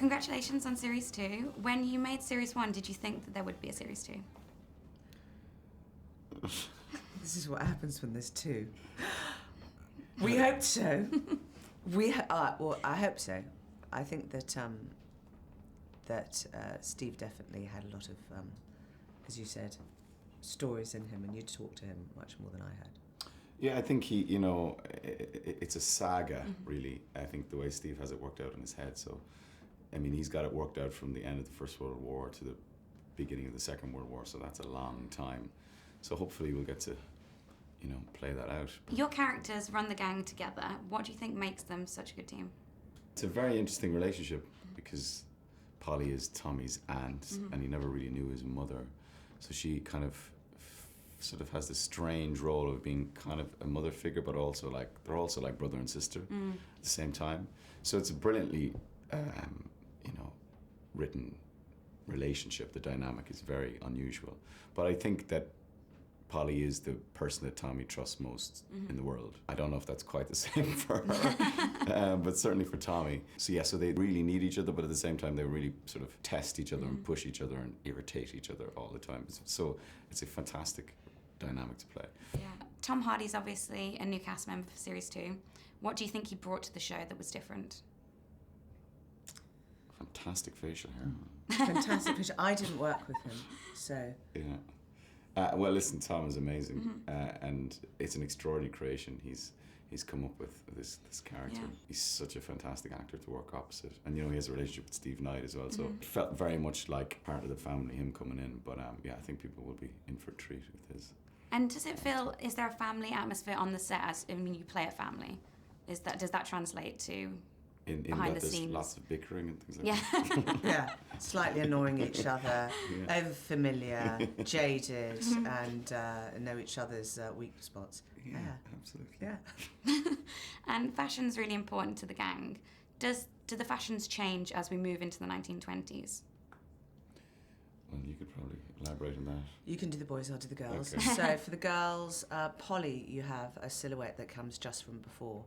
congratulations on Series 2. When you made Series 1, did you think that there would be a Series 2? This is what happens when there's two. We hoped so. Well, I hope so. I think that Steve definitely had a lot of, as you said, stories in him, and you talked to him much more than I had. Yeah, I think he, it's a saga, really. I think the way Steve has it worked out in his head. So, I mean, he's got it worked out from the end of the First World War to the beginning of the Second World War, so that's a long time. So hopefully we'll get to, play that out. Your characters run the gang together. What do you think makes them such a good team? It's a very interesting relationship because Polly is Tommy's aunt, and he never really knew his mother. So she kind of sort of has this strange role of being kind of a mother figure, but also they're also like brother and sister at the same time. So it's a brilliantly, written relationship. The dynamic is very unusual. But I think that Polly is the person that Tommy trusts most in the world. I don't know if that's quite the same for her, but certainly for Tommy. So they really need each other, but at the same time they really sort of test each other and push each other and irritate each other all the time. So it's a fantastic dynamic to play. Yeah. Tom Hardy's obviously a new cast member for Series 2. What do you think he brought to the show that was different? Fantastic facial hair. Fantastic facial. I didn't work with him, so... Yeah. Well, listen, Tom is amazing, and it's an extraordinary creation. He's come up with this character. Yeah. He's such a fantastic actor to work opposite, and he has a relationship with Steve Knight as well. So it felt very much like part of the family, him coming in. But I think people will be in for a treat with his. And does it feel? Is there a family atmosphere on the set? You play a family. Does that translate to? Behind the scenes. Lots of bickering and things like that. Yeah, slightly annoying each other, over-familiar, jaded, and know each other's weak spots. Yeah, absolutely. Yeah. And fashion's really important to the gang. Do the fashions change as we move into the 1920s? Well, you could probably elaborate on that. You can do the boys, I'll do the girls. Okay. So for the girls, Polly, you have a silhouette that comes just from before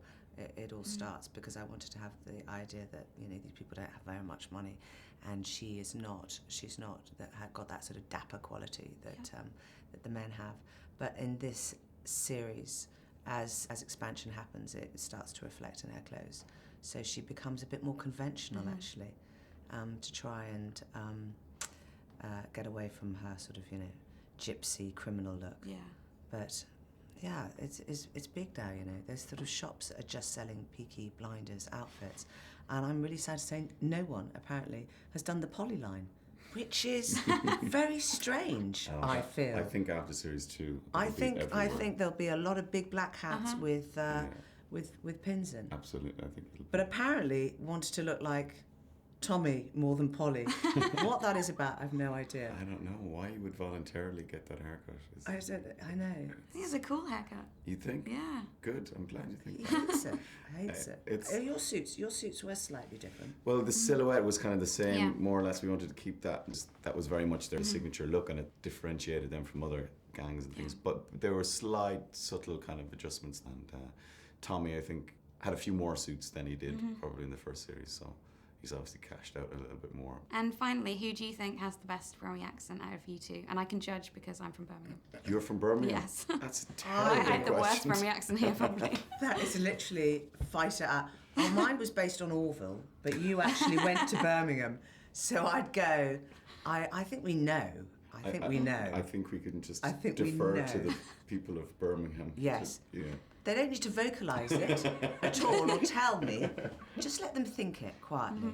it all starts, because I wanted to have the idea that these people don't have very much money, and she's not got that sort of dapper quality that that the men have. But in this series, as expansion happens, it starts to reflect in her clothes. So she becomes a bit more conventional actually, to try and get away from her sort of gypsy criminal look. Yeah. But yeah, it's big now, There's sort of shops that are just selling Peaky Blinders outfits, and I'm really sad to say no one apparently has done the Polly line, which is very strange. I feel. I think after Series 2, I think there'll be a lot of big black hats with pins in. Absolutely, I think it'll be. But apparently wanted to look like Tommy more than Polly. What that is about, I have no idea. I don't know why you would voluntarily get that haircut. I know. I think it's a cool haircut. You think? Yeah. Good. I'm glad you think He that. hates it. Your suits were slightly different. Well, the silhouette was kind of the same, more or less. We wanted to keep that. That was very much their signature look, and it differentiated them from other gangs and things. But there were slight, subtle kind of adjustments. And Tommy, I think, had a few more suits than he did probably in the first series. So he's obviously cashed out a little bit more. And finally, who do you think has the best Brummie accent out of you two? And I can judge because I'm from Birmingham. You're from Birmingham? Yes. That's a terrible I had the worst question. Brummie accent here, probably. That is literally fight it out. Oh, mine was based on Orville, but you actually went to Birmingham. So I'd go, I think we know. I think we know. I think we can just we defer know. to the people of Birmingham. Yes. Yeah. They don't need to vocalise it at all or tell me. Just let them think it quietly.